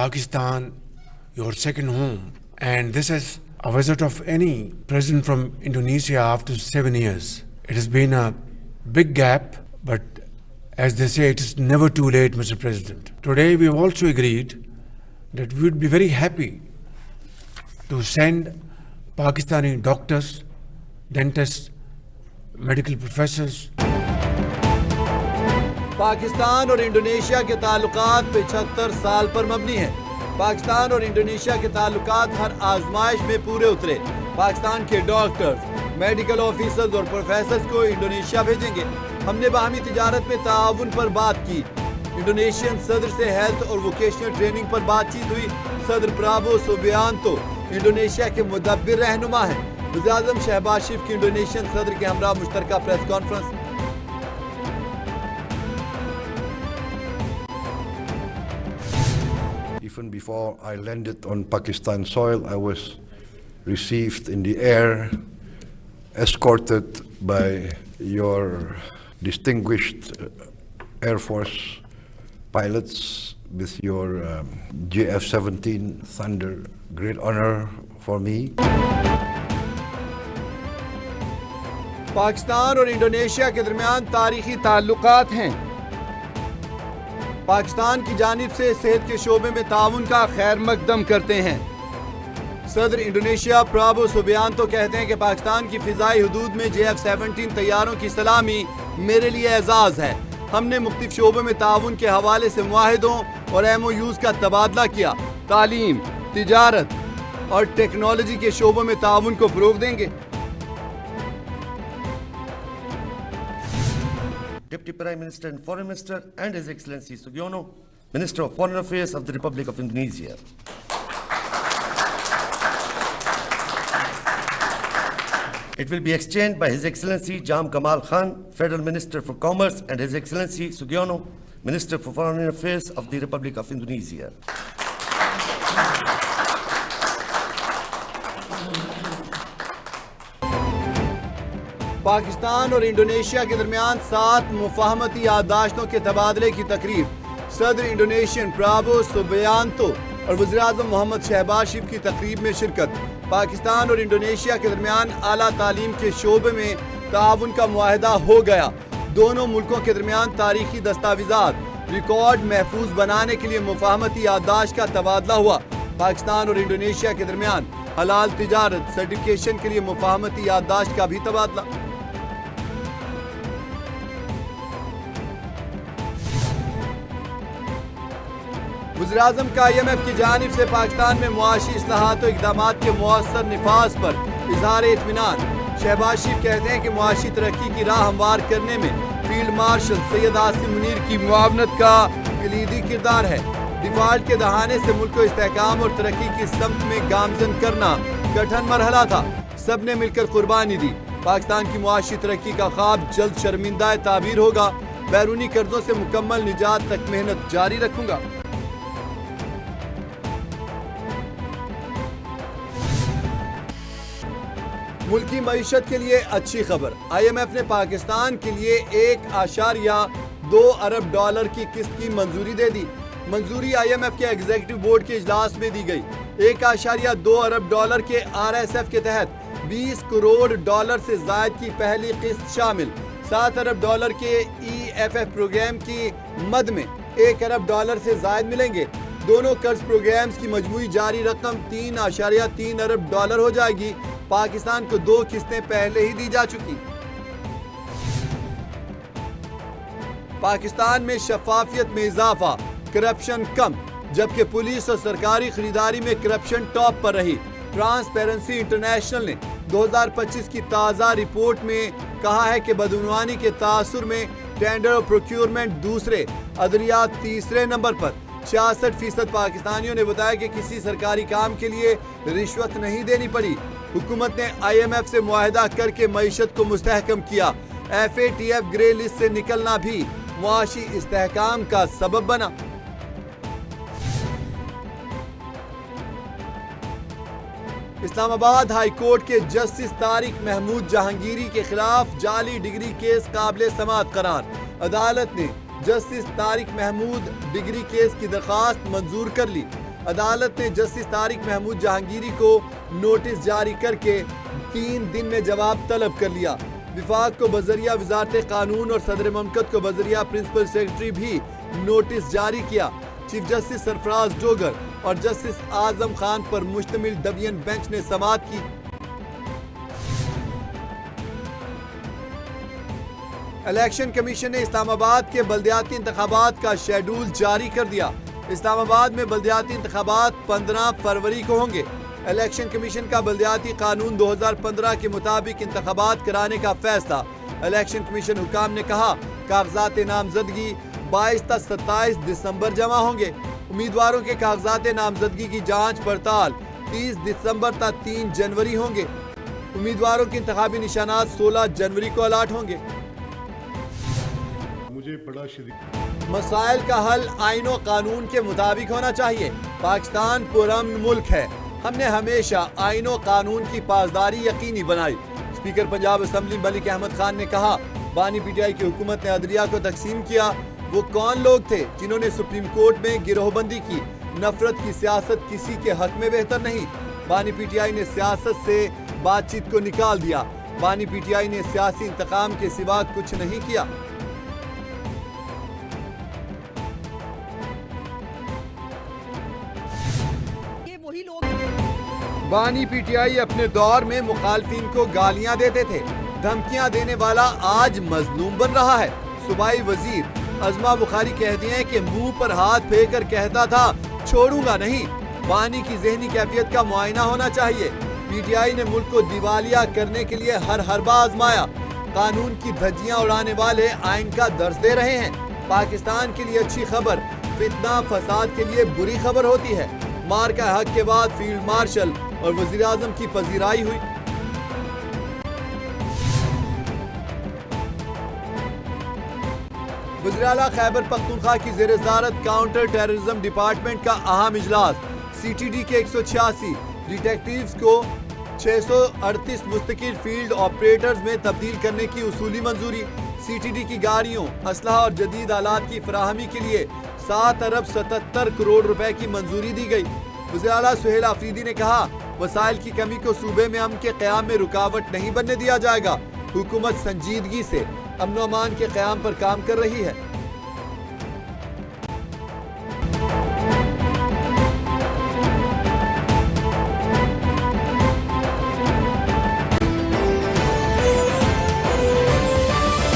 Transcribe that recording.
Pakistan your second home, and this is a visit of any president from Indonesia after 7 years. It has been a big gap, but as they say, it is never too late, Mr. President. Today we have also agreed that we would be very happy to send Pakistani doctors, dentists, medical professors. Pakistan اور Indonesia کے تعلقات 75 سال پر مبنی ہیں. پاکستان اور Indonesia کے تعلقات ہر آزمائش میں پورے اترے. پاکستان کے ڈاکٹرز، میڈیکل آفیسرز اور پروفیسرز کو انڈونیشیا بھیجیں گے. ہم نے باہمی تجارت میں تعاون پر بات کی. انڈونیشین صدر سے ہیلتھ اور ووکیشنل ٹریننگ پر بات چیت ہوئی. صدر پرابو سوبیانتو انڈونیشیا کے مدبر رہنما ہیں. وزیراعظم شہباز شریف کی انڈونیشین صدر کے ہمراہ مشترکہ press conference. Even before I landed on Pakistan soil, I was received in the air, escorted by your distinguished Air Force pilots with your JF-17 Thunder. Great honor for me. Pakistan اور Indonesia کے درمیان تاریخی تعلقات ہیں. پاکستان کی جانب سے صحت کے شعبے میں تعاون کا خیر مقدم کرتے ہیں. صدر انڈونیشیا پرابو سوبیانتو کہتے ہیں کہ پاکستان کی فضائی حدود میں JF-17 طیاروں کی سلامی میرے لیے اعزاز ہے. ہم نے مختلف شعبوں میں تعاون کے حوالے سے معاہدوں اور MOUs کا تبادلہ کیا. تعلیم، تجارت اور ٹیکنالوجی کے شعبوں میں تعاون کو فروغ دیں گے. Deputy Prime Minister and Foreign Minister, and His Excellency Sugiono, Minister of Foreign Affairs of the Republic of Indonesia. It will be exchanged by His Excellency Jam Kamal Khan, Federal Minister for Commerce, and His Excellency Sugiono, Minister for Foreign Affairs of the Republic of Indonesia. Pakistan اور Indonesia کے درمیان 7 مفاہمتی یادداشتوں کے تبادلے کی تقریب. صدر Indonesian Prabowo Subianto اور وزیراعظم محمد شہباز شریف کی تقریب میں شرکت. پاکستان اور انڈونیشیا کے درمیان اعلیٰ تعلیم کے شعبے میں تعاون کا معاہدہ ہو گیا. دونوں ملکوں کے درمیان تاریخی دستاویزات ریکارڈ محفوظ بنانے کے لیے مفاہمتی یادداشت کا تبادلہ ہوا. پاکستان اور انڈونیشیا کے درمیان حلال تجارت سرٹیفکیشن کے لیے مفاہمتی یادداشت کا بھی تبادلہ. وزیراعظم کا IMF کی جانب سے پاکستان میں معاشی اصلاحات و اقدامات کے مؤثر نفاذ پر اظہار اطمینان. شہباز شریف کہتے ہیں کہ معاشی ترقی کی راہ ہموار کرنے میں فیلڈ مارشل سید عاصم منیر کی معاونت کا کلیدی کردار ہے. ڈیفالٹ کے دہانے سے ملک کو استحکام اور ترقی کی سمت میں گامزن کرنا کٹھن مرحلہ تھا. سب نے مل کر قربانی دی. پاکستان کی معاشی ترقی کا خواب جلد شرمندہ تعبیر ہوگا. بیرونی قرضوں سے مکمل نجات تک محنت جاری رکھوں گا. ملکی معیشت کے لیے اچھی خبر. IMF نے پاکستان کے لیے $1.2 ارب کی قسط کی منظوری دے دی. منظوری IMF کے ایگزیکٹو بورڈ کے اجلاس میں دی گئی. $1.2 ارب کے RSF کے تحت $20 کروڑ سے زائد کی پہلی قسط شامل. $7 ارب کے EFF پروگرام کی مد میں $1 ارب سے زائد ملیں گے. دونوں قرض پروگرامز کی مجموعی جاری رقم $3.3 ارب ہو جائے گی. پاکستان کو 2 قسطیں پہلے ہی دی جا چکی. پاکستان میں شفافیت میں اضافہ، کرپشن کم، جبکہ پولیس اور سرکاری خریداری میں کرپشن ٹاپ پر رہی. ٹرانسپیرنسی انٹرنیشنل نے 2025 کی تازہ رپورٹ میں کہا ہے کہ بدعنوانی کے تاثر میں ٹینڈر اور پروکیورمنٹ دوسرے، ادویات تیسرے نمبر پر. 66% پاکستانیوں نے بتایا کہ کسی سرکاری کام کے لیے رشوت نہیں دینی پڑی. حکومت نے IMF سے معاہدہ کر کے معیشت کو مستحکم کیا. FATF گرے لسٹ سے نکلنا بھی معاشی استحکام کا سبب بنا. اسلام آباد ہائی کورٹ کے جسٹس طارق محمود جہانگیری کے خلاف جعلی ڈگری کیس قابل سماعت قرار. عدالت نے justice Tariq Mahmood degree case کی درخواست منظور کر لی. عدالت نے جسٹس طارق محمود جہانگیری کو نوٹس جاری کر کے 3 دن میں جواب طلب کر لیا۔ وفاق کو بذریعہ وزارت قانون اور صدر مملکت کو بذریعہ پرنسپل سیکرٹری بھی نوٹس جاری کیا۔ چیف جسٹس سرفراز ڈوگر اور جسٹس اعظم خان پر مشتمل ڈویژن بینچ نے سماعت کی۔ الیکشن کمیشن نے اسلام آباد کے بلدیاتی انتخابات کا شیڈول جاری کر دیا۔ اسلام آباد میں بلدیاتی انتخابات 15 فروری کو ہوں گے۔ الیکشن کمیشن کا بلدیاتی قانون 2015 کے مطابق انتخابات کرانے کا فیصلہ۔ الیکشن کمیشن حکام نے کہا کاغذات نامزدگی 22 تا 27 دسمبر جمع ہوں گے۔ امیدواروں کے کاغذات نامزدگی کی جانچ پڑتال 30 دسمبر تا 3 جنوری ہوں گے۔ امیدواروں کے انتخابی نشانات 16 جنوری کو الاٹ ہوں گے۔ مسائل کا حل آئین و قانون کے مطابق ہونا چاہیے۔ پاکستان پرامن ملک ہے۔ ہم نے ہمیشہ آئین و قانون کی پاسداری یقینی بنائی۔ اسپیکر پنجاب اسمبلی ملک احمد خان نے کہا بانی پی ٹی آئی کی حکومت نے عدلیہ کو تقسیم کیا۔ وہ کون لوگ تھے جنہوں نے سپریم کورٹ میں گروہ بندی کی؟ نفرت کی سیاست کسی کے حق میں بہتر نہیں۔ بانی پی ٹی آئی نے سیاست سے بات چیت کو نکال دیا۔ بانی پی ٹی آئی نے سیاسی انتقام کے سوا کچھ نہیں کیا۔ بانی پی ٹی آئی اپنے دور میں مخالفین کو گالیاں دیتے تھے۔ دھمکیاں دینے والا آج مظلوم بن رہا ہے۔ صوبائی وزیر عظما بخاری کہتی ہیں کہ منہ پر ہاتھ پھیر کر کہتا تھا چھوڑوں گا نہیں۔ بانی کی ذہنی کیفیت کا معائنہ ہونا چاہیے۔ پی ٹی آئی نے ملک کو دیوالیہ کرنے کے لیے ہر حربہ آزمایا۔ قانون کی دھجیاں اڑانے والے آئین کا درس دے رہے ہیں۔ پاکستان کے لیے اچھی خبر فتنہ فساد کے لیے بری خبر ہوتی ہے۔ مارکہ حق کے بعد فیلڈ مارشل اور وزیر اعظم کی پذیرائی ہوئی۔ وزیر اعلیٰ خیبر پختونخوا کی زیر صدارت کاؤنٹر ٹیررزم ڈپارٹمنٹ کا اہم اجلاس۔ سی ٹی ڈی کے 186 ڈیٹیکٹیوز کو 638 مستقل فیلڈ آپریٹرز میں تبدیل کرنے کی اصولی منظوری۔ سی ٹی ڈی کی گاڑیوں، اسلحہ اور جدید آلات کی فراہمی کے لیے 7 ارب 77 کروڑ روپے کی منظوری دی گئی۔ وزیر اعلیٰ سہیل آفریدی نے کہا وسائل کی کمی کو صوبے میں امن کے قیام میں رکاوٹ نہیں بننے دیا جائے گا۔ حکومت سنجیدگی سے امن و امان کے قیام پر کام کر رہی ہے۔